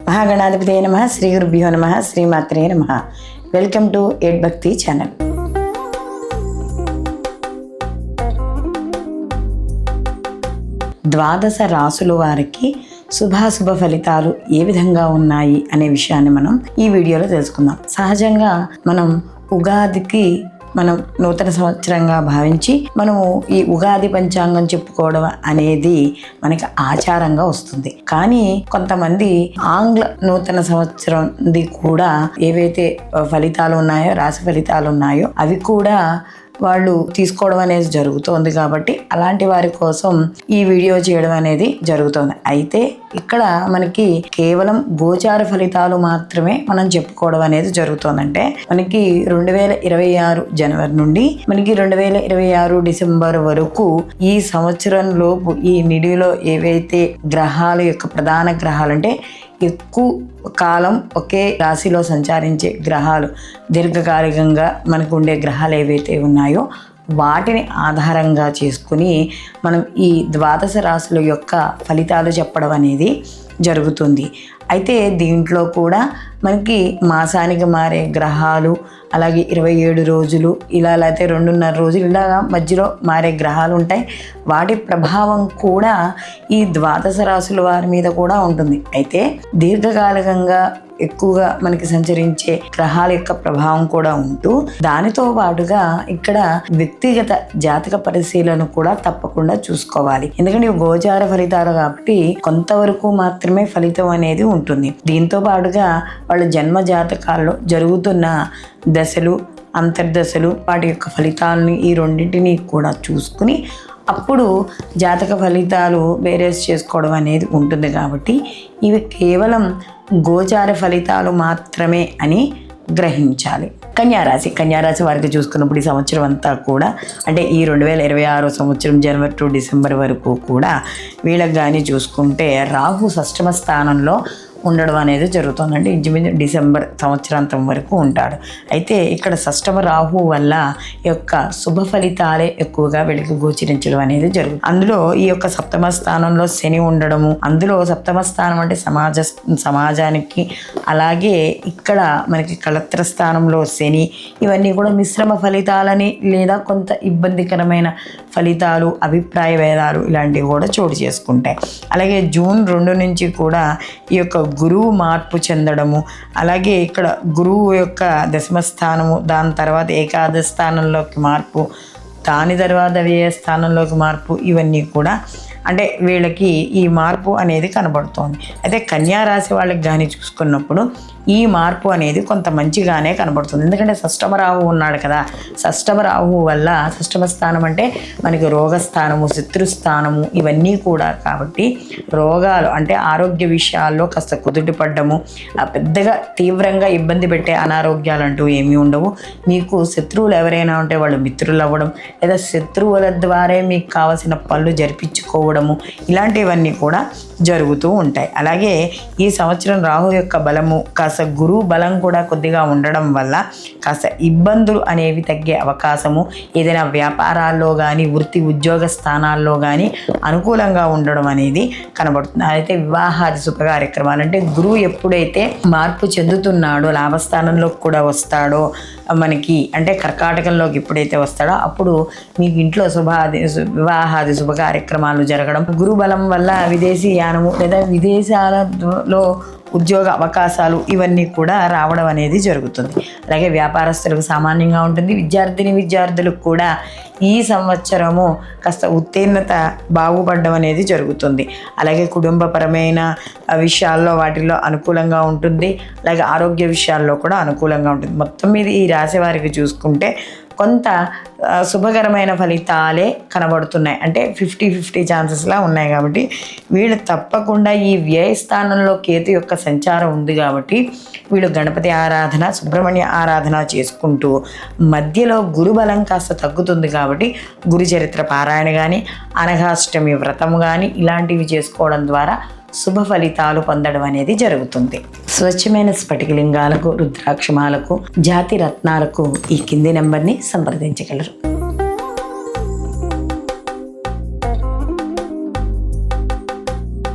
మహాగణాధిపతే నమః. శ్రీ గురుభ్యో నమః. శ్రీమాత్రే నమః. వెల్కమ్ టు ఎడ్ భక్తి ఛానల్. ద్వాదశ రాసుల వారికి శుభాశుభ ఫలితాలు ఏ విధంగా ఉన్నాయి అనే విషయాన్ని మనం ఈ వీడియోలో తెలుసుకుందాం. సహజంగా మనం ఉగాదికి మనం నూతన సంవత్సరంగా భావించి మనము ఈ ఉగాది పంచాంగం చెప్పుకోవడం అనేది మనకి ఆచారంగా వస్తుంది. కానీ కొంతమంది ఆంగ్ల నూతన సంవత్సరంది కూడా ఏవైతే ఫలితాలు ఉన్నాయో, రాశి ఫలితాలు ఉన్నాయో అవి కూడా వాళ్ళు తీసుకోవడం అనేది జరుగుతోంది. కాబట్టి అలాంటి వారి కోసం ఈ వీడియో చేయడం అనేది జరుగుతుంది. అయితే ఇక్కడ మనకి కేవలం గోచార ఫలితాలు మాత్రమే మనం చెప్పుకోవడం అనేది జరుగుతుందంటే మనకి 2026 జనవరి నుండి మనకి 2026 డిసెంబర్ వరకు ఈ సంవత్సరం లోపు ఈ నిడిలో ఏవైతే గ్రహాల యొక్క ప్రధాన గ్రహాలు అంటే ఎక్కువ కాలం ఒకే రాశిలో సంచరించే గ్రహాలు, దీర్ఘకాలికంగా మనకు ఉండే గ్రహాలు ఏవైతే ఉన్నాయో వాటిని ఆధారంగా చేసుకుని మనం ఈ ద్వాదశ రాశుల యొక్క ఫలితాలు చెప్పడం అనేది జరుగుతుంది. అయితే దీంట్లో కూడా మనకి మాసానికి మారే గ్రహాలు, అలాగే 27 రోజులు ఇలా, లేకపోతే 2.5 రోజులు ఇలాగా మధ్యలో మారే గ్రహాలు ఉంటాయి. వాటి ప్రభావం కూడా ఈ ద్వాదశ రాశుల వారి మీద కూడా ఉంటుంది. అయితే దీర్ఘకాలికంగా ఎక్కువగా మనకి సంచరించే గ్రహాల యొక్క ప్రభావం కూడా ఉంటూ దానితో పాటుగా ఇక్కడ వ్యక్తిగత జాతక పరిశీలన కూడా తప్పకుండా చూసుకోవాలి. ఎందుకంటే గోచార ఫలితాలు కాబట్టి కొంతవరకు మాత్రమే ఫలితం అనేది ఉంటుంది. దీంతో పాటుగా వాళ్ళ జన్మ జాతకాల్లో జరుగుతున్న దశలు, అంతర్దశలు, వాటి యొక్క ఫలితాలని ఈ రెండింటినీ కూడా చూసుకుని అప్పుడు జాతక ఫలితాలు బేరేస్ చేసుకోవడం అనేది ఉంటుంది. కాబట్టి ఇవి కేవలం గోచార ఫలితాలు మాత్రమే అని గ్రహించాలి. కన్యారాశి వారికి చూసుకున్నప్పుడు ఈ సంవత్సరం అంతా కూడా అంటే ఈ 2026 సంవత్సరం జనవరి టు డిసెంబర్ వరకు కూడా వీళ్ళకి కానీ చూసుకుంటే రాహు 6వ స్థానంలో ఉండడం అనేది జరుగుతుందండి. ఇంచుమించు డిసెంబర్ సంవత్సరాంతం వరకు ఉంటాడు. అయితే ఇక్కడ 6వ రాహు వల్ల ఈ యొక్క శుభ ఫలితాలే ఎక్కువగా వీళ్ళకి గోచరించడం అనేది జరుగుతుంది. అందులో ఈ యొక్క 7వ స్థానంలో శని ఉండడము, అందులో 7వ స్థానం అంటే సమాజానికి, అలాగే ఇక్కడ మనకి కళత్ర స్థానంలో శని, ఇవన్నీ కూడా మిశ్రమ ఫలితాలని లేదా కొంత ఇబ్బందికరమైన ఫలితాలు, అభిప్రాయ భేదాలు ఇలాంటివి కూడా చోటు చేసుకుంటాయి. అలాగే జూన్ 2 నుంచి కూడా ఈ యొక్క గురువు మార్పు చెందడము, అలాగే ఇక్కడ గురువు యొక్క 10వ స్థానము, దాని తర్వాత ఏకాదశ స్థానంలోకి మార్పు, దాని తర్వాత వ్యయ స్థానంలోకి మార్పు, ఇవన్నీ కూడా అంటే వీళ్ళకి ఈ మార్పు అనేది కనబడుతోంది. అయితే కన్యారాశి వాళ్ళకి కానీ చూసుకున్నప్పుడు ఈ మార్పు అనేది కొంత మంచిగానే కనబడుతుంది. ఎందుకంటే 6వ రాహు ఉన్నాడు కదా, 6వ రాహు వల్ల 6వ స్థానం అంటే మనకి రోగస్థానము, శత్రుస్థానము ఇవన్నీ కూడా. కాబట్టి రోగాలు అంటే ఆరోగ్య విషయాల్లో కాస్త కుదుటి పడ్డము, పెద్దగా తీవ్రంగా ఇబ్బంది పెట్టే అనారోగ్యాలు అంటూ ఏమీ ఉండవు. మీకు శత్రువులు ఎవరైనా ఉంటే వాళ్ళు మిత్రులు అవ్వడం, లేదా శత్రువుల ద్వారా మీకు కావాల్సిన పనులు జరిపించుకోవడము, ఇలాంటివన్నీ కూడా జరుగుతూ ఉంటాయి. అలాగే ఈ సంవత్సరం రాహు యొక్క బలము కాస్త గురువు బలం కూడా కొద్దిగా ఉండడం వల్ల కాస్త ఇబ్బందులు అనేవి తగ్గే అవకాశము, ఏదైనా వ్యాపారాల్లో కానీ వృత్తి ఉద్యోగ స్థానాల్లో కానీ అనుకూలంగా ఉండడం అనేది కనబడుతుంది. అయితే వివాహాది శుభ కార్యక్రమాలు అంటే గురువు ఎప్పుడైతే మార్పు చెందుతున్నాడో, లాభస్థానంలోకి కూడా వస్తాడో మనకి అంటే కర్కాటకంలోకి ఎప్పుడైతే వస్తాడో అప్పుడు మీకు ఇంట్లో వివాహాది శుభ కార్యక్రమాలు జరగడం, గురు బలం వల్ల విదేశీ యానము లేదా విదేశాలలో ఉద్యోగ అవకాశాలు ఇవన్నీ కూడా రావడం అనేది జరుగుతుంది. అలాగే వ్యాపారస్తులకు సామాన్యంగా ఉంటుంది. విద్యార్థులకు కూడా ఈ సంవత్సరము కాస్త ఉత్తీర్ణత బాగుపడడం అనేది జరుగుతుంది. అలాగే కుటుంబపరమైన విషయాల్లో వాటిల్లో అనుకూలంగా ఉంటుంది. అలాగే ఆరోగ్య విషయాల్లో కూడా అనుకూలంగా ఉంటుంది. మొత్తం మీద ఈ రాశి వారికి చూసుకుంటే కొంత శుభకరమైన ఫలితాలే కనబడుతున్నాయి. అంటే 50-50 ఛాన్సెస్లా ఉన్నాయి. కాబట్టి వీళ్ళు తప్పకుండా ఈ వ్యయ స్థానంలో కేతు యొక్క సంచారం ఉంది కాబట్టి వీళ్ళు గణపతి ఆరాధన, సుబ్రహ్మణ్య ఆరాధన చేసుకుంటూ మధ్యలో గురుబలం కాస్త తగ్గుతుంది. కాబట్టి గురు చరిత్ర పారాయణ కానీ, అనఘాష్టమి వ్రతం కానీ ఇలాంటివి చేసుకోవడం ద్వారా శుభ ఫలితాలు పొందడం అనేది జరుగుతుంది. స్వచ్ఛమైన స్ఫటికలింగాలకు, రుద్రాక్షమాలకు, జాతి రత్నాలకు ఈ కింది నెంబర్ని సంప్రదించగలరు.